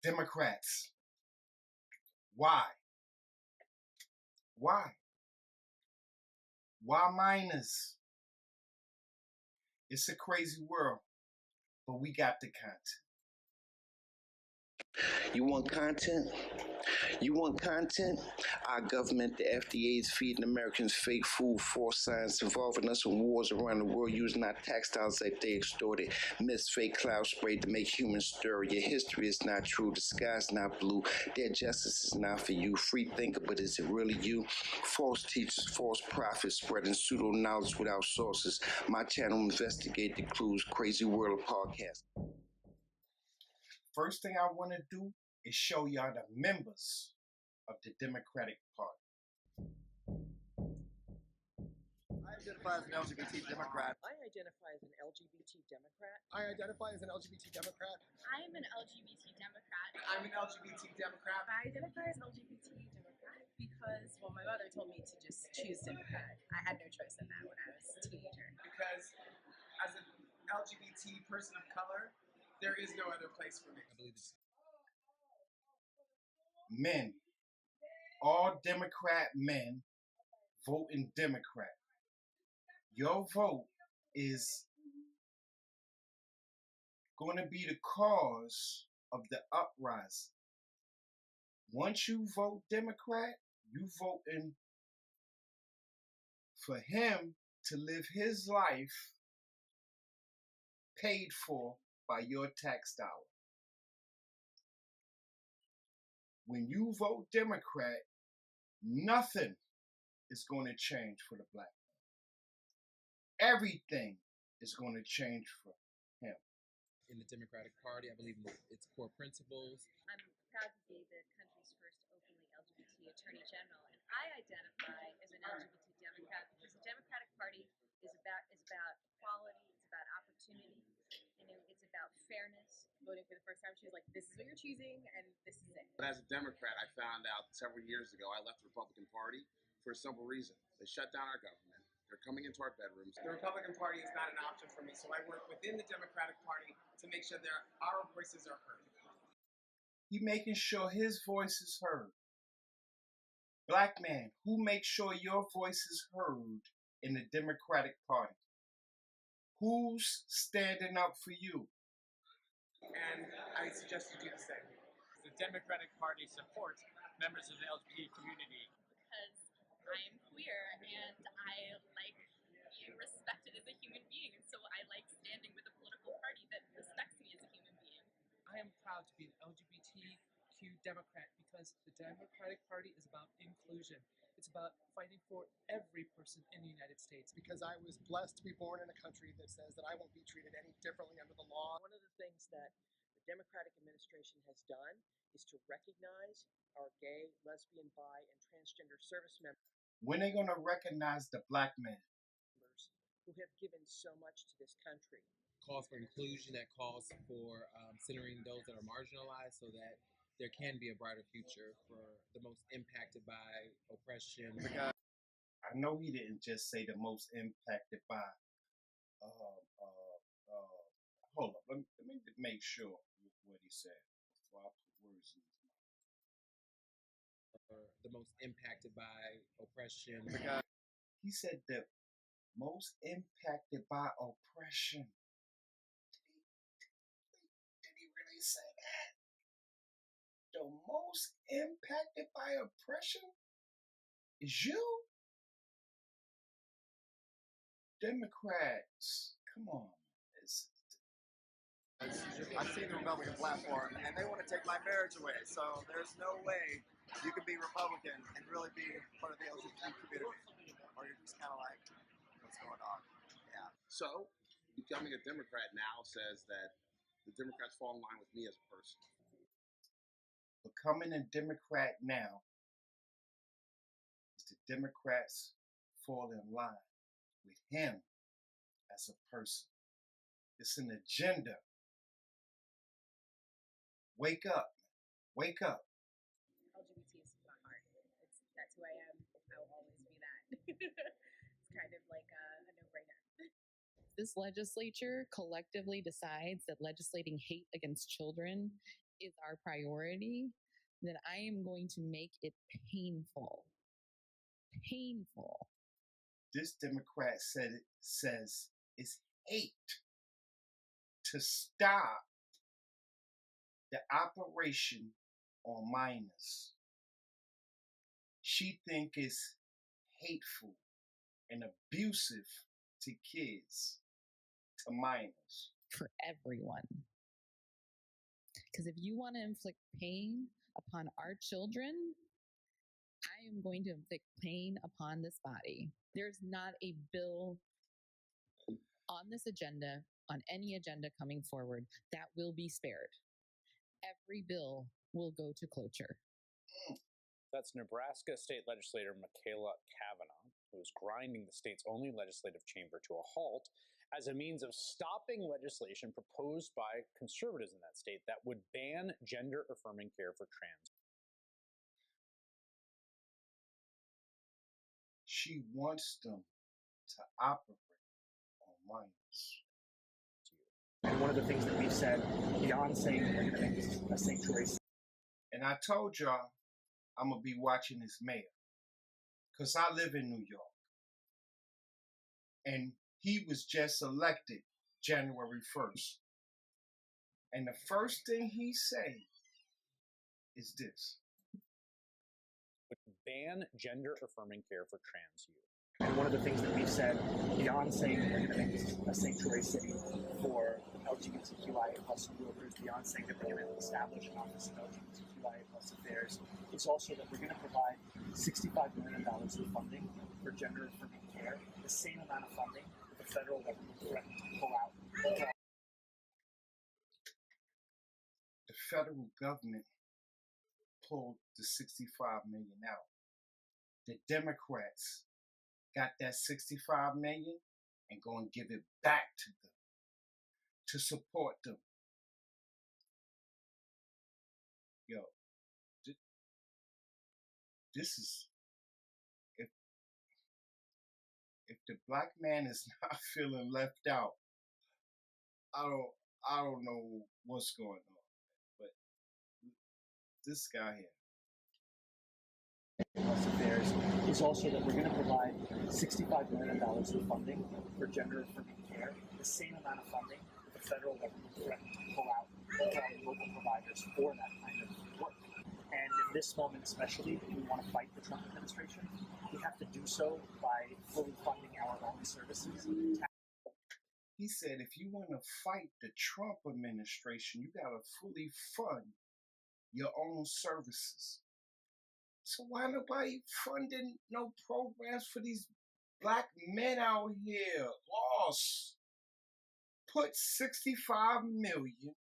Democrats. Why? Why? Why minors? It's a crazy world, but we got the content. You want content? You want content? Our government, the FDA, is feeding Americans fake food, false science, involving us in wars around the world, using our tax dollars like they extorted. Myths, fake cloud spray to make humans stir. Your history is not true. The sky's not blue. Their justice is not for you. Free thinker, but is it really you? False teachers, false prophets, spreading pseudo knowledge without sources. My channel, Investigate the Clues, Crazy World of Podcast. First thing I want to do is show y'all the members of the Democratic Party. I identify as an LGBT Democrat. I identify as an LGBT Democrat. I identify as an LGBT Democrat. I am an LGBT Democrat. I'm an LGBT Democrat. I identify as LGBT Democrat because, well, my mother told me to just choose Democrat. I had no choice in that when I was a teenager. Because as an LGBT person of color, there is no other place for me. I believe this. Men, all Democrat men, voting Democrat. Your vote is going to be the cause of the uprising. Once you vote Democrat, you voting for him to live his life paid for by your tax dollar. When you vote Democrat, nothing is going to change for the black man. Everything is going to change for him. In the Democratic Party, I believe in its core principles. I'm proud to be the country's first openly LGBT Attorney General, and I identify as an LGBT Democrat because the Democratic Party is about equality, it's about opportunity, it's about fairness. Voting for the first time, she was like, "This is what you're choosing, and this is it." But as a Democrat, I found out several years ago I left the Republican Party for a simple reason. They shut down our government. They're coming into our bedrooms. The Republican Party is not an option for me, so I work within the Democratic Party to make sure our voices are heard. He making sure his voice is heard. Black man, who makes sure your voice is heard in the Democratic Party? Who's standing up for you? And I suggest you do the same. The Democratic Party supports members of the LGBT community. Because I am queer and I like being respected as a human being, and so I like standing with a political party that respects me as a human being. I am proud to be an LGBTQ Democrat because the Democratic Party is about inclusion. It's about fighting for every person in the United States. Because I was blessed to be born in a country that says that I won't be treated any differently under the law. One of the things that the Democratic administration has done is to recognize our gay, lesbian, bi, and transgender service members. When are they going to recognize the black man? Who have given so much to this country. Calls for inclusion, that calls for centering those that are marginalized so that there can be a brighter future for the most impacted by oppression. I know he didn't just say the most impacted by. Hold up, let me make sure what he said before I put words in his mouth. The most impacted by oppression. He said the most impacted by oppression. Did he really say that? The most impacted by oppression is you? Democrats, come on. I've seen the Republican platform, and they want to take my marriage away. So there's no way you can be Republican and really be part of the LGBT community. Or you're just kind of like, what's going on? Yeah. So becoming a Democrat now says that the Democrats fall in line with me as a person. Becoming a Democrat now is the Democrats fall in line with him as a person. It's an agenda. Wake up. Wake up. LGBT is my heart. That's who I am. I will always be that. It's kind of like a no-brainer. This legislature collectively decides that legislating hate against children is our priority, then I am going to make it painful. Painful. This Democrat says it's hate to stop the operation on minors. She think it's hateful and abusive to kids, to minors. For everyone. Because if you want to inflict pain upon our children, I am going to inflict pain upon this body. There's not a bill on this agenda, on any agenda coming forward, that will be spared. Every bill will go to cloture. That's Nebraska State Legislator Michaela Cavanaugh, who is grinding the state's only legislative chamber to a halt as a means of stopping legislation proposed by conservatives in that state that would ban gender-affirming care for trans. She wants them to operate on minors. And one of the things that we've said, beyond saying we're going to make this a sanctuary. And I told y'all I'm going to be watching this mayor, because I live in New York. And he was just elected January 1st. And the first thing he said is this: would ban gender-affirming care for trans youth. And one of the things that we've said, beyond saying we're going to make this a sanctuary city for LGBTQIA plus workers, beyond saying that we're going to establish an office of LGBTQIA plus affairs, it's also that we're going to provide $65 million in funding for gender-affirming care, the same amount of funding that the federal government threatened to pull out. The federal government pulled the $65 million out. The Democrats got that $65 million and go and give it back to them to support them. Yo, this is, if the black man is not feeling left out, I don't know what's going on. But this guy here. Affairs is also that we're going to provide $65 million in funding for gender-affirming care, the same amount of funding that the federal government threatened to pull out from local providers for that kind of work. And in this moment especially, if we want to fight the Trump administration, we have to do so by fully funding our own services. He said if you want to fight the Trump administration, you got to fully fund your own services. So why nobody funding no programs for these black men out here lost? Put $65 million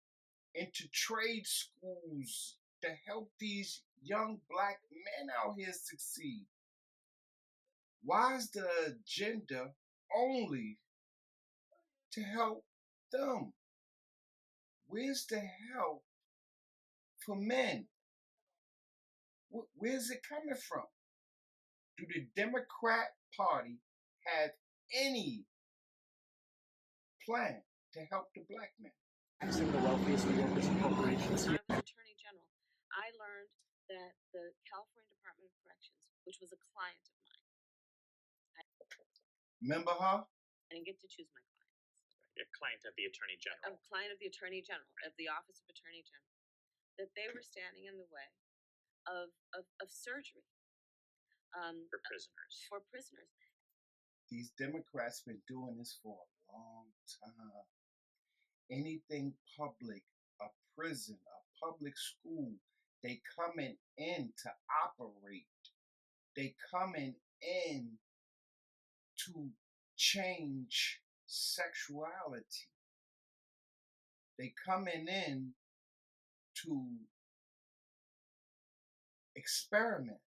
into trade schools to help these young black men out here succeed. Why is the agenda only to help them? Where's the help for men? Where's it coming from? Do the Democrat Party have any plan to help the black men? Taxing the wealthiest workers and corporations. When I was Attorney General, I learned that the California Department of Corrections, which was a client of mine, remember her? I didn't get to choose my clients. A client of the Attorney General. A client of the Attorney General, of the Office of Attorney General, that they were standing in the way of surgery for prisoners. These Democrats been doing this for a long time. Anything public, a prison, a public school, they coming in to operate. They coming in to change sexuality. They coming in to experiment.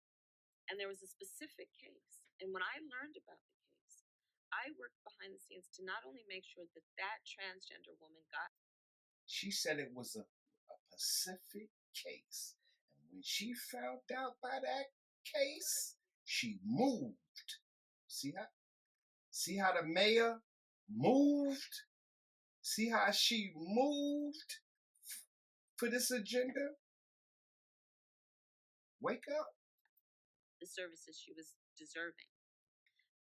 And there was a specific case. And when I learned about the case, I worked behind the scenes to not only make sure that that transgender woman got. She said it was a Pacific case. And when she found out by that case, she moved. See how the mayor moved? See how she moved for this agenda? Wake up. the services she was deserving.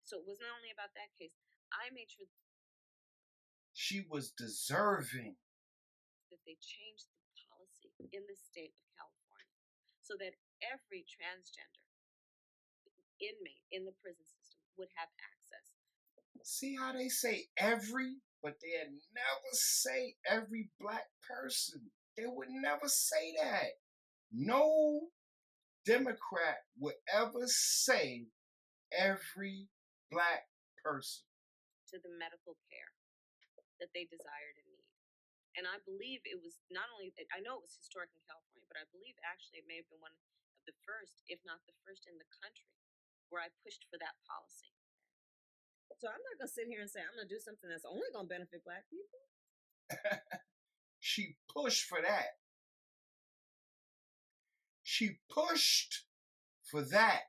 So it was not only about that case. I made sure She was deserving. that they changed the policy in the state of California so that every transgender inmate in the prison system would have access. See how they say every, but they never say every black person. They would never say that. No Democrat would ever say every black person. To the medical care that they desired and need. And I believe it was not only, I know it was historic in California, but I believe actually it may have been one of the first, if not the first in the country, where I pushed for that policy. So I'm not going to sit here and say I'm going to do something that's only going to benefit black people. She pushed for that. She pushed for that.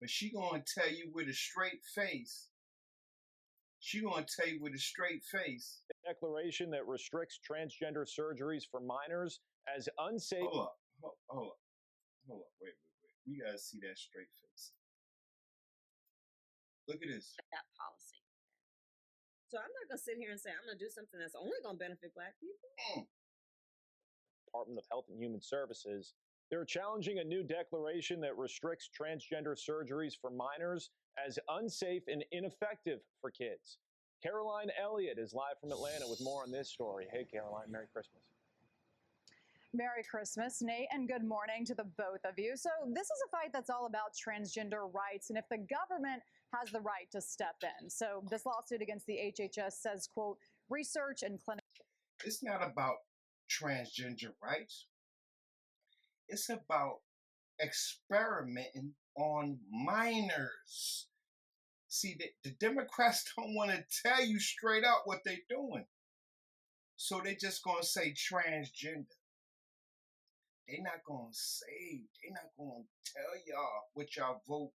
But she gonna tell you with a straight face. She gonna tell you with a straight face. Declaration that restricts transgender surgeries for minors as unsafe. Hold up. Wait. We gotta see that straight face. Look at this. That policy. So I'm not going to sit here and say I'm going to do something that's only going to benefit black people. Department of Health and Human Services. They're challenging a new declaration that restricts transgender surgeries for minors as unsafe and ineffective for kids. Caroline Elliott is live from Atlanta with more on this story. Hey, Caroline, Merry Christmas. Merry Christmas, Nate, and good morning to the both of you. So this is a fight that's all about transgender rights and if the government has the right to step in. So this lawsuit against the HHS says, quote, research and clinical. It's not about transgender rights. It's about experimenting on minors. See, the Democrats don't want to tell you straight out what they're doing. So they're just going to say transgender. They're not going to tell y'all what y'all vote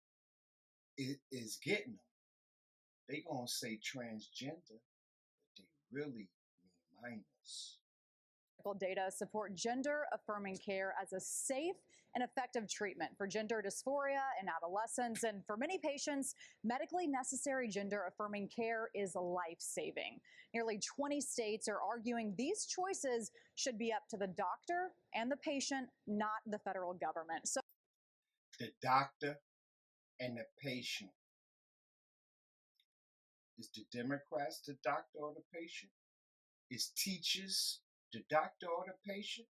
is getting them. They're going to say transgender, but they really mean minors. Data support gender-affirming care as a safe and effective treatment for gender dysphoria in adolescents. And for many patients, medically necessary gender-affirming care is life-saving. Nearly 20 states are arguing these choices should be up to the doctor and the patient, not the federal government. So the doctor and the patient. Is the Democrats the doctor or the patient? Is teachers the doctor or the patient?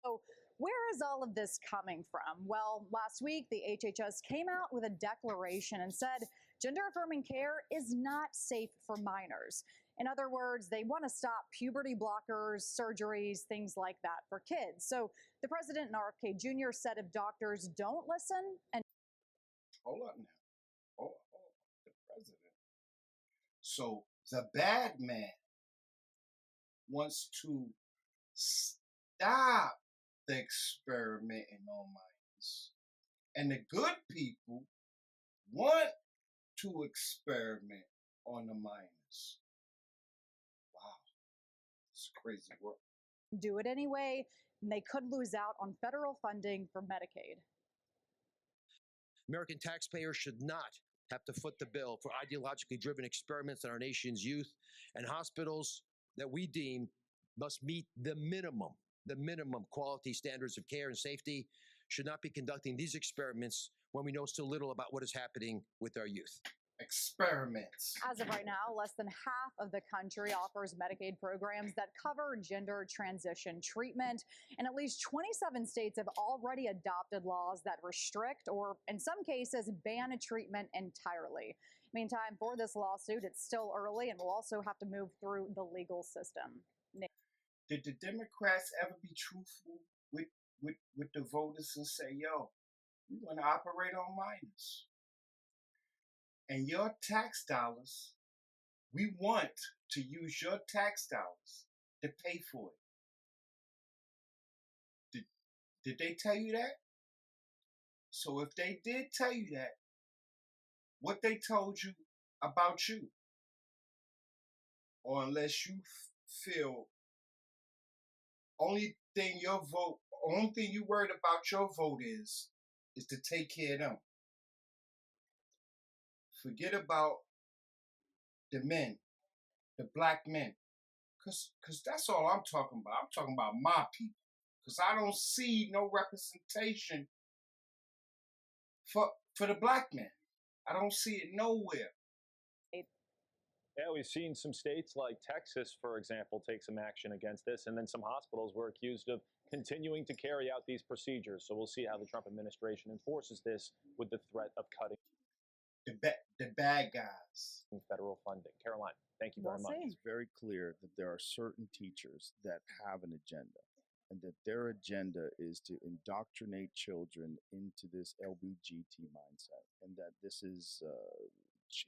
So where is all of this coming from? Well, last week, the HHS came out with a declaration and said gender-affirming care is not safe for minors. In other words, they want to stop puberty blockers, surgeries, things like that for kids. So the president and RFK Jr. said if doctors don't listen and... Hold up now. Hold up. The president. So the bad man wants to stop the experimenting on minors. And the good people want to experiment on the minors. Wow. It's crazy work. Do it anyway, and they could lose out on federal funding for Medicaid. American taxpayers should not have to foot the bill for ideologically driven experiments on our nation's youth, and hospitals that we deem must meet the minimum quality standards of care and safety should not be conducting these experiments when we know so little about what is happening with our youth. Experiments. As of right now, less than half of the country offers Medicaid programs that cover gender transition treatment, and at least 27 states have already adopted laws that restrict or, in some cases, ban a treatment entirely. Meantime, for this lawsuit, it's still early and will also have to move through the legal system. Did the Democrats ever be truthful with the voters and say, yo, we want to operate on minors? And your tax dollars, we want to use your tax dollars to pay for it. Did they tell you that? So if they did tell you that, what they told you about you? Or unless you feel Only thing you worried about your vote is to take care of them. Forget about the men, the black men. Cause that's all I'm talking about. I'm talking about my people. Cause I don't see no representation for the black man. I don't see it nowhere. Yeah, we've seen some states like Texas, for example, take some action against this, and then some hospitals were accused of continuing to carry out these procedures. So we'll see how the Trump administration enforces this with the threat of cutting the bad guys federal funding. Caroline, thank you very much. It's very clear that there are certain teachers that have an agenda, and that their agenda is to indoctrinate children into this LBGT mindset, and that this is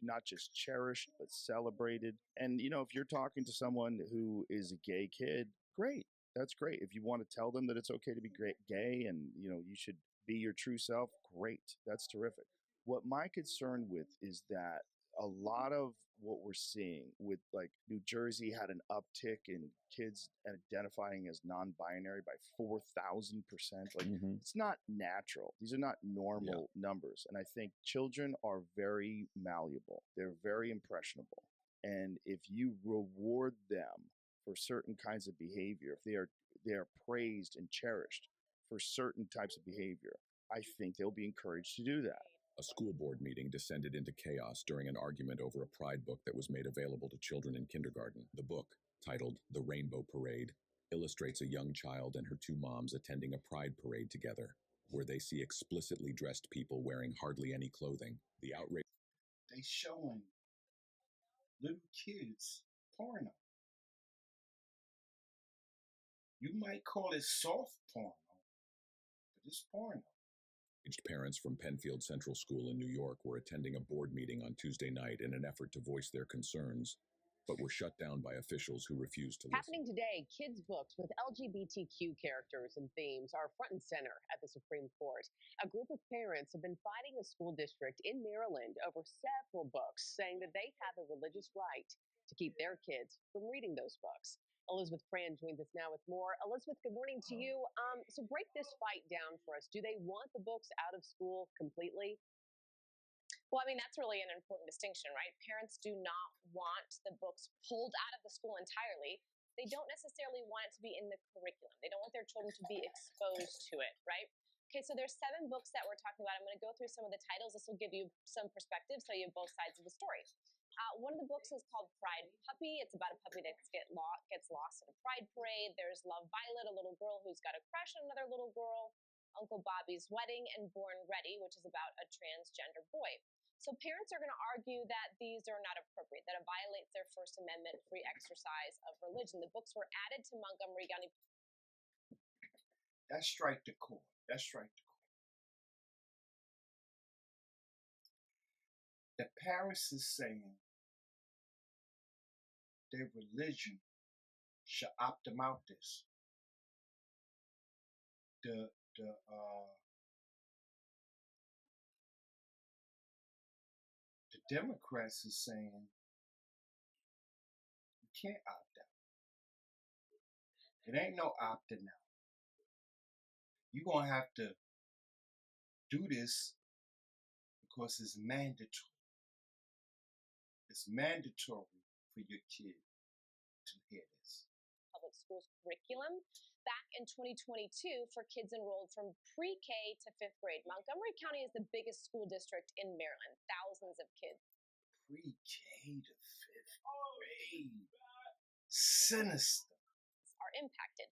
not just cherished but celebrated. And if you're talking to someone who is a gay kid, great, that's great. If you want to tell them that it's okay to be gay and you should be your true self, great, that's terrific. What my concern with is that a lot of what we're seeing with, like, New Jersey had an uptick in kids identifying as non-binary by 4,000%. Like, it's not natural. These are not normal numbers. And I think children are very malleable. They're very impressionable. And if you reward them for certain kinds of behavior, if they are praised and cherished for certain types of behavior, I think they'll be encouraged to do that. A school board meeting descended into chaos during an argument over a pride book that was made available to children in kindergarten. The book, titled The Rainbow Parade, illustrates a young child and her two moms attending a pride parade together, where they see explicitly dressed people wearing hardly any clothing. The outrage. They showing little kids porno. You might call it soft porno, but it's porno. Parents from Penfield Central School in New York were attending a board meeting on Tuesday night in an effort to voice their concerns, but were shut down by officials who refused to listen. Happening today, kids' books with LGBTQ characters and themes are front and center at the Supreme Court. A group of parents have been fighting a school district in Maryland over several books, saying that they have a religious right to keep their kids from reading those books. Elizabeth Fran joins us now with more. Elizabeth, good morning to you. So break this fight down for us. Do they want the books out of school completely? Well, I mean, that's really an important distinction, right? Parents do not want the books pulled out of the school entirely. They don't necessarily want it to be in the curriculum. They don't want their children to be exposed to it, right? Okay, so there's 7 books that we're talking about. I'm going to go through some of the titles. This will give you some perspective so you have both sides of the story. One of the books is called Pride Puppy. It's about a puppy that gets lost at a pride parade. There's Love Violet, a little girl who's got a crush on another little girl. Uncle Bobby's Wedding, and Born Ready, which is about a transgender boy. So parents are going to argue that these are not appropriate, that it violates their First Amendment free exercise of religion. The books were added to Montgomery County. That's strike the chord. That's strike the chord. The parents is saying their religion should opt them out this. The Democrats is saying you can't opt out. It ain't no opting out. You're going to have to do this because it's mandatory. It's mandatory for your kid to hear this. Public schools curriculum back in 2022 for kids enrolled from pre-K to 5th grade. Montgomery County is the biggest school district in Maryland, thousands of kids. Pre-K to 5th grade. Sinister. Are impacted.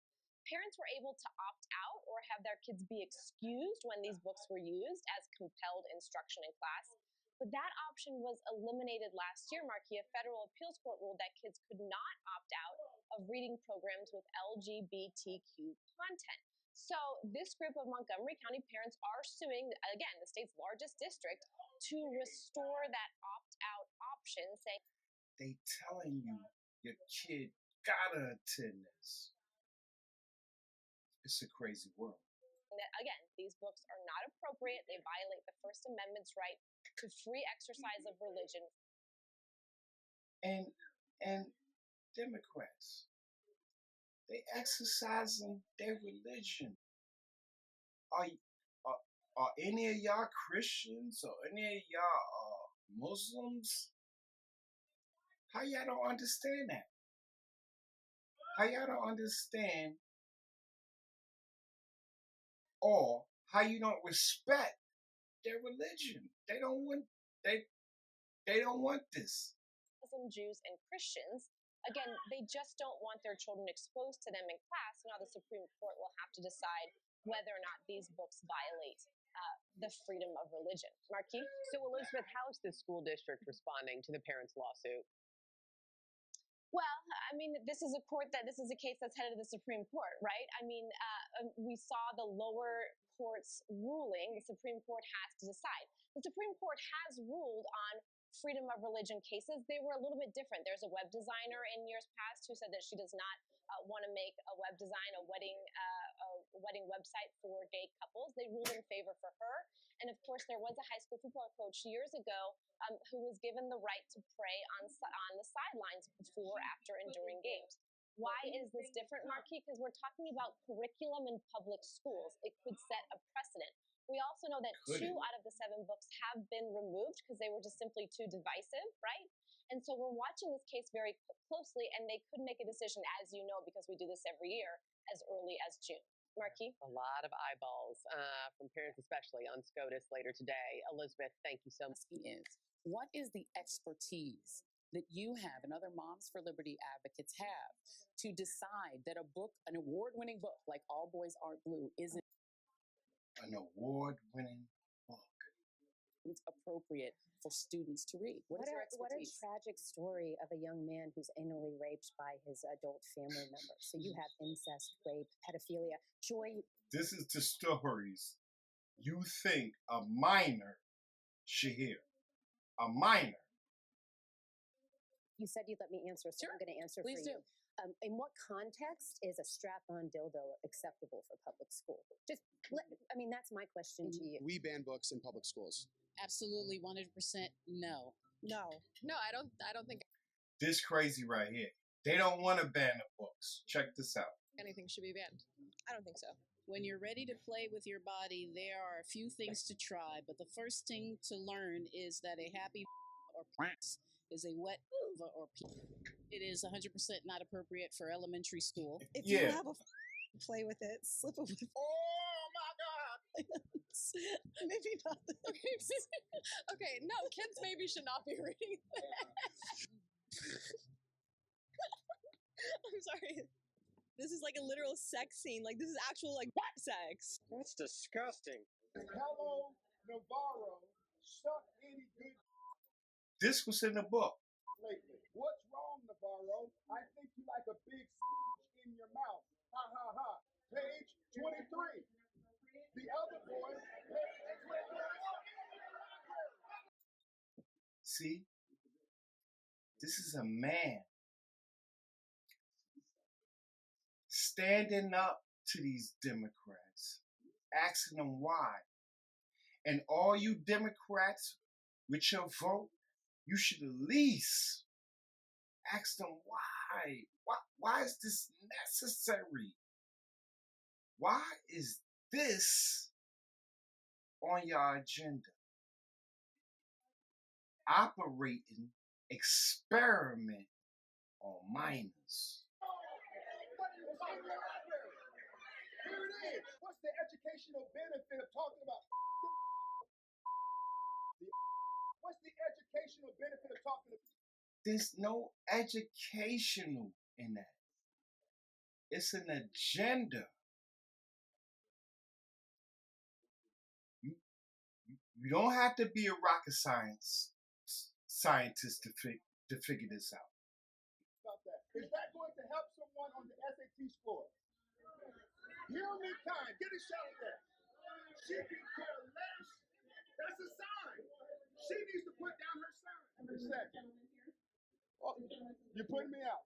Parents were able to opt out or have their kids be excused when these books were used as compelled instruction in class. But that option was eliminated last year, Marky. A federal appeals court ruled that kids could not opt out of reading programs with LGBTQ content. So this group of Montgomery County parents are suing, again, the state's largest district, to restore that opt-out option, saying they telling you your kid gotta attend this. It's a crazy world. That, again, these books are not appropriate. They violate the First Amendment's right to free exercise of religion. And Democrats, They exercising their religion. Are any of y'all Christians or any of y'all Muslims? How y'all don't understand that? How y'all don't understand, or how you don't respect their religion? They don't want this. Muslim, Jews, and Christians. Again, they just don't want their children exposed to them in class. Now the Supreme Court will have to decide whether or not these books violate the freedom of religion. Marquis? So, Elizabeth, how's the school district responding to the parents' lawsuit? Well, I mean, this is a case that's headed to the Supreme Court, right? I mean, we saw the lower court's ruling. The Supreme Court has to decide. The Supreme Court has ruled on freedom of religion cases. They were a little bit different. There's a web designer in years past who said that she does not want to make a web design, a wedding website for gay couples. They ruled in favor for her. And of course, there was a high school football coach years ago who was given the right to pray on the sidelines before, after, and during games. Why is this different, Marquis? Because we're talking about curriculum in public schools. It could set a precedent. We also know that 2 out of the 7 books have been removed because they were just simply too divisive, right? And so we're watching this case very closely, and they could make a decision, as you know, because we do this every year, as early as June. Marquis? A lot of eyeballs from parents, especially on SCOTUS later today. Elizabeth, thank you so much. What is the expertise that you have and other Moms for Liberty advocates have to decide that a book, an award-winning book like All Boys Aren't Blue, isn't an award-winning book appropriate for students to read? What a tragic story of a young man who's anally raped by his adult family member. So you have incest, rape, pedophilia. Joy. This is the stories you think a minor should hear. A minor. You said you'd let me answer, so I'm going to answer Please for you. In what context is a strap-on dildo acceptable for public school? That's my question to you. We ban books in public schools. Absolutely, 100% no. No, I don't think This crazy right here. They don't want to ban the books. Check this out. anything should be banned. I don't think so. When you're ready to play with your body, there are a few things to try, but the first thing to learn is that a happy or is a wet or it is 100% not appropriate for elementary school. If you have a play with it, slip it with. Oh my God! Maybe not. Okay, no, kids maybe should not be reading that. I'm sorry. This is like a literal sex scene. Like, this is actual, like, sex. That's disgusting. Hello, Navarro. Suck any good This was in the book. lately. What's wrong, Navarro? I think you like a big in your mouth. Ha ha ha. Page 23. The other boy, page 21. See? This is a man standing up to these Democrats, asking them why. And all you Democrats, with your vote, you should at least ask them why. Why is this necessary? Why is this on your agenda? Operating experiment on minors. Here it is. What's the educational benefit of talking about? What's the educational benefit of talking about? There's no educational in that. It's an agenda. You don't have to be a rocket scientist to figure this out. About that. Is that going to help someone on the SAT score? He'll need time. Get a shot at that. She can care less. That's a sign. She needs to put down her sign. A second. Oh, you're putting me out.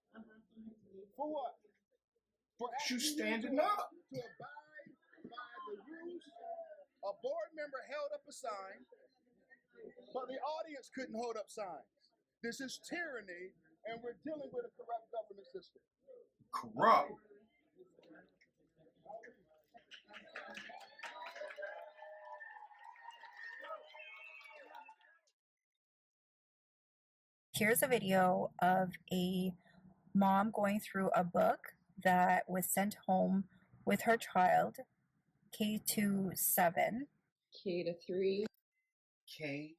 For what? For You asking standing to up. To abide by the rules. A board member held up a sign, but the audience couldn't hold up signs. This is tyranny, and we're dealing with a corrupt government system. Corrupt. Here's a video of a mom going through a book that was sent home with her child, K to 7. K to 3. K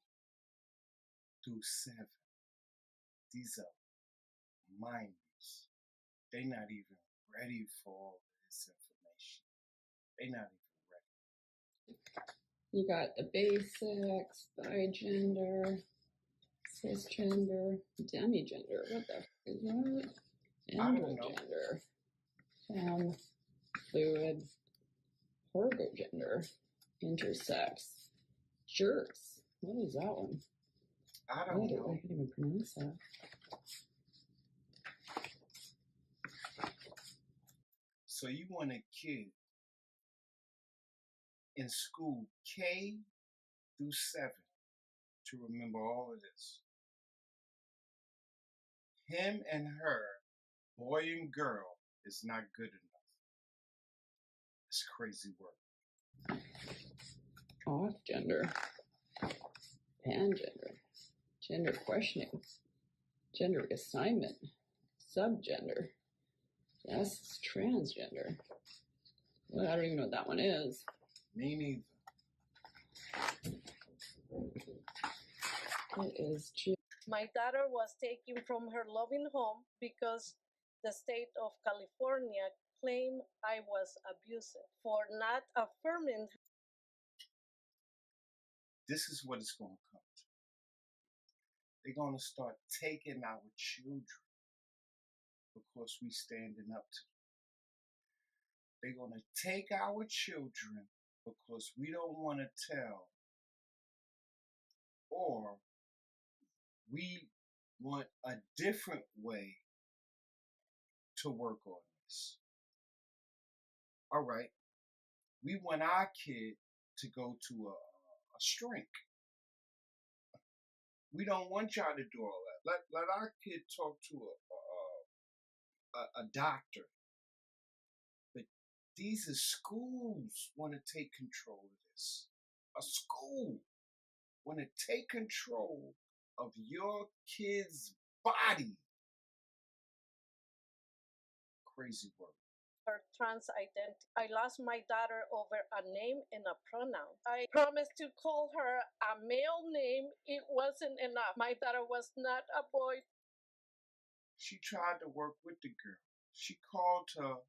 through 7. These are minors. They're not even ready for all this information. They're not even ready. You got the basics, bigender, cisgender, demigender. What the f is that? Androgender, femme, fluid, ergogender, intersex, jerks. What is that one? I don't know. I can't even pronounce that. So you want a kid in school K through 7 to remember all of this. Him and her, boy and girl, is not good enough. It's crazy work. Off gender, pangender, gender questioning, gender assignment, subgender, yes, transgender. Well, I don't even know what that one is. Me neither. What is My daughter was taken from her loving home because the state of California claimed I was abusive for not affirming. This is what it's going to come to. They're going to start taking our children because we standing up to them. They're going to take our children because we don't want to tell, or we want a different way to work on this. All right. We want our kid to go to a shrink. We don't want y'all to do all that. Let our kid talk to a doctor. But these are schools want to take control of this. A school want to take control of your kid's body. Crazy work. Her trans identity. I lost my daughter over a name and a pronoun. I promised to call her a male name. It wasn't enough. My daughter was not a boy. She tried to work with the girl. She called her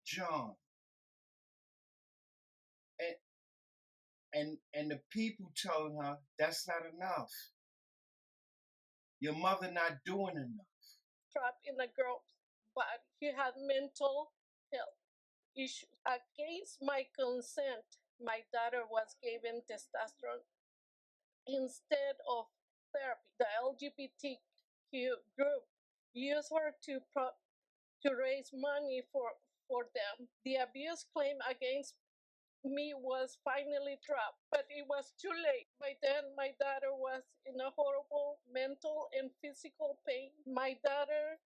John. And the people telling her that's not enough. Your mother not doing enough. Trapped in a girl's body. He had mental health issues. Against my consent, my daughter was given testosterone instead of therapy. The LGBTQ group used her to raise money for them. The abuse claim against me was finally dropped, but it was too late. By then, my daughter was in a horrible mental and physical pain. My daughter.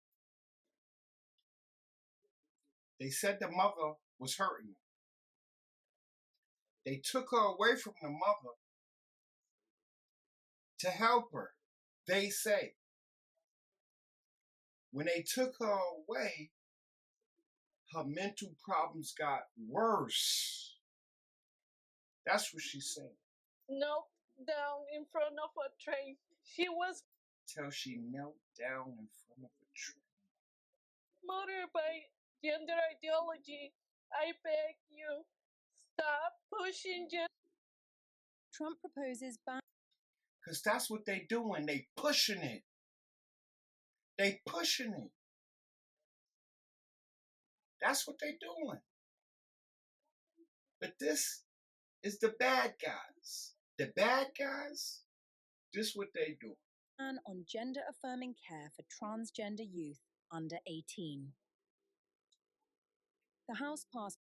They said the mother was hurting her. They took her away from the mother to help her, they say. When they took her away, her mental problems got worse. That's what she's saying. Knelt down in front of a train. She was. Till she knelt down in front of a train. Motivated by gender ideology, I beg you, stop pushing gender. Trump proposes ban. Because that's what they doing. They pushing it. They pushing it. That's what they doing. But this is the bad guys. The bad guys, this is what they do. Ban on gender-affirming care for transgender youth under 18. The House passed.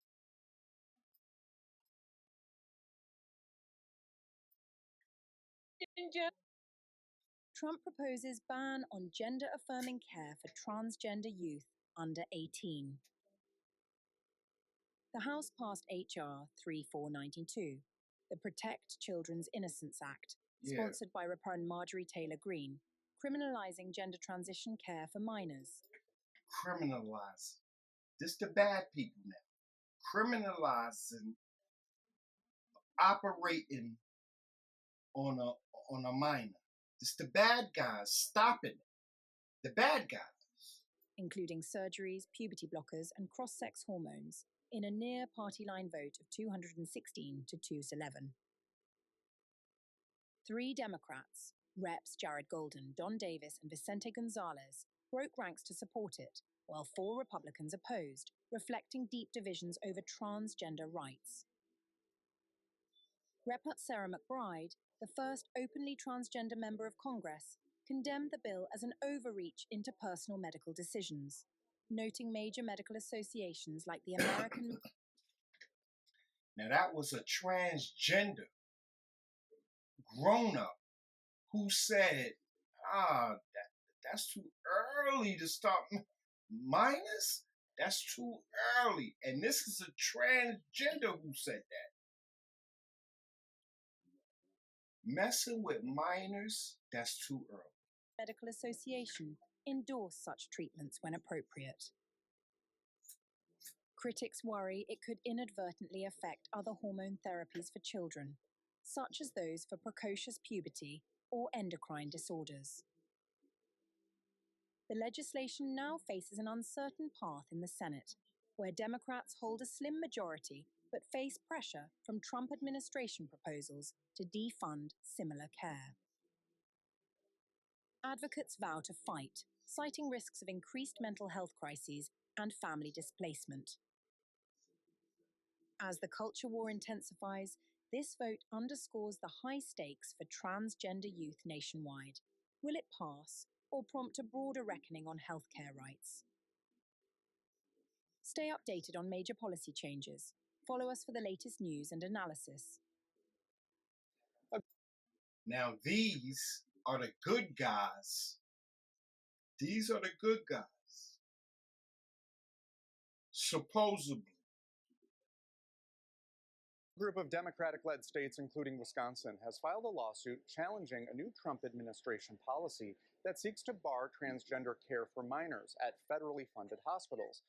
Trump proposes ban on gender-affirming care for transgender youth under 18. The House passed H.R. 3492, the Protect Children's Innocence Act, sponsored by Representative Marjorie Taylor Greene, criminalizing gender transition care for minors. Criminalizing. This the bad people now. Criminalizing, operating on a minor. This the bad guys stopping it. The bad guys. Including surgeries, puberty blockers, and cross-sex hormones, in a near party line vote of 216 to 211. 3 Democrats, Reps Jared Golden, Don Davis, and Vicente Gonzalez, broke ranks to support it, while 4 Republicans opposed, reflecting deep divisions over transgender rights. Rep. Sarah McBride, the first openly transgender member of Congress, condemned the bill as an overreach into personal medical decisions, noting major medical associations like the American... Now that was a transgender grown-up who said, that's too early to start minors? That's too early. And this is a transgender who said that. Messing with minors, that's too early. Medical Association endorse such treatments when appropriate. Critics worry it could inadvertently affect other hormone therapies for children, such as those for precocious puberty or endocrine disorders. The legislation now faces an uncertain path in the Senate, where Democrats hold a slim majority but face pressure from Trump administration proposals to defund similar care. Advocates vow to fight, citing risks of increased mental health crises and family displacement. As the culture war intensifies, this vote underscores the high stakes for transgender youth nationwide. Will it pass or prompt a broader reckoning on healthcare rights? Stay updated on major policy changes. Follow us for the latest news and analysis. Now these are the good guys. These are the good guys. Supposedly. A group of Democratic-led states, including Wisconsin, has filed a lawsuit challenging a new Trump administration policy that seeks to bar transgender care for minors at federally funded hospitals.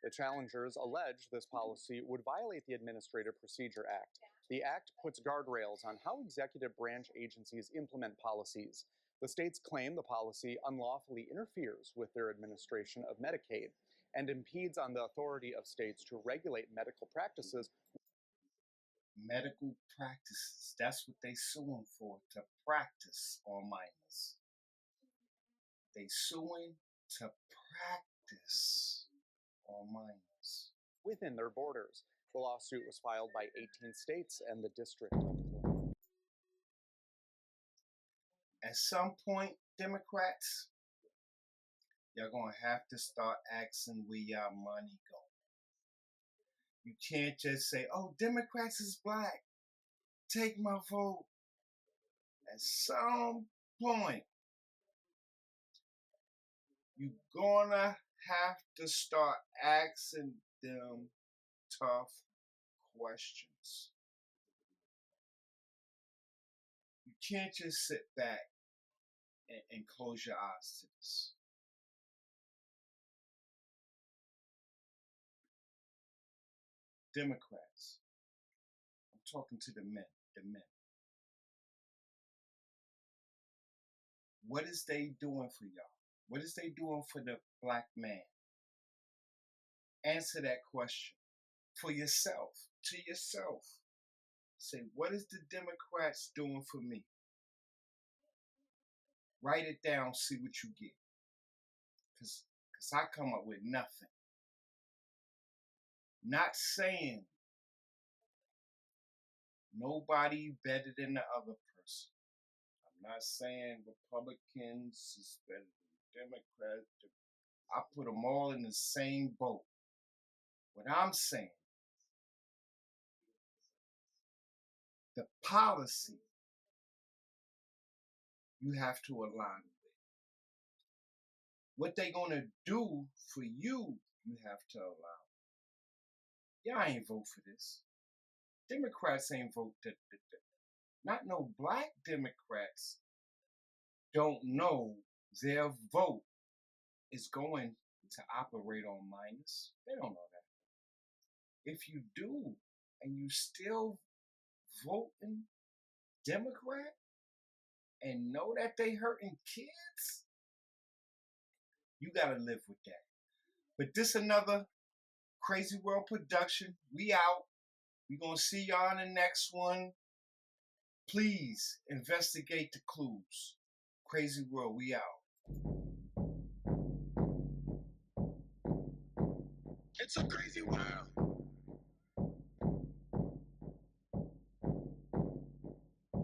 The challengers allege this policy would violate the Administrative Procedure Act. The act puts guardrails on how executive branch agencies implement policies. The states claim the policy unlawfully interferes with their administration of Medicaid and impedes on the authority of states to regulate medical practices. Medical practices, that's what they suing for, to practice on minors. They suing to practice on minors. Within their borders. The lawsuit was filed by 18 states and the District of Columbia. At some point, Democrats, you're going to have to start asking where your money go. You can't just say, oh, Democrats is black. Take my vote. At some point, you're going to have to start asking them tough questions. You can't just sit back and close your eyes to this. Democrats, I'm talking to the men. What is they doing for y'all? What is they doing for the black man? Answer that question for yourself, to yourself. Say, what is the Democrats doing for me? Write it down, see what you get. Because I come up with nothing. Not saying nobody better than the other person. I'm not saying Republicans is better than Democrats. I put them all in the same boat. What I'm saying, the policy you have to align with. What they gonna do for you, you have to allow. Y'all ain't vote for this. Democrats ain't vote. Not no black Democrats don't know their vote is going to operate on minors. They don't know that. If you do, and you still voting Democrat and know that they hurting kids, you gotta live with that. But this another Crazy World production. We out. We gonna see y'all in the next one. Please investigate the clues. Crazy World, we out. It's a crazy world.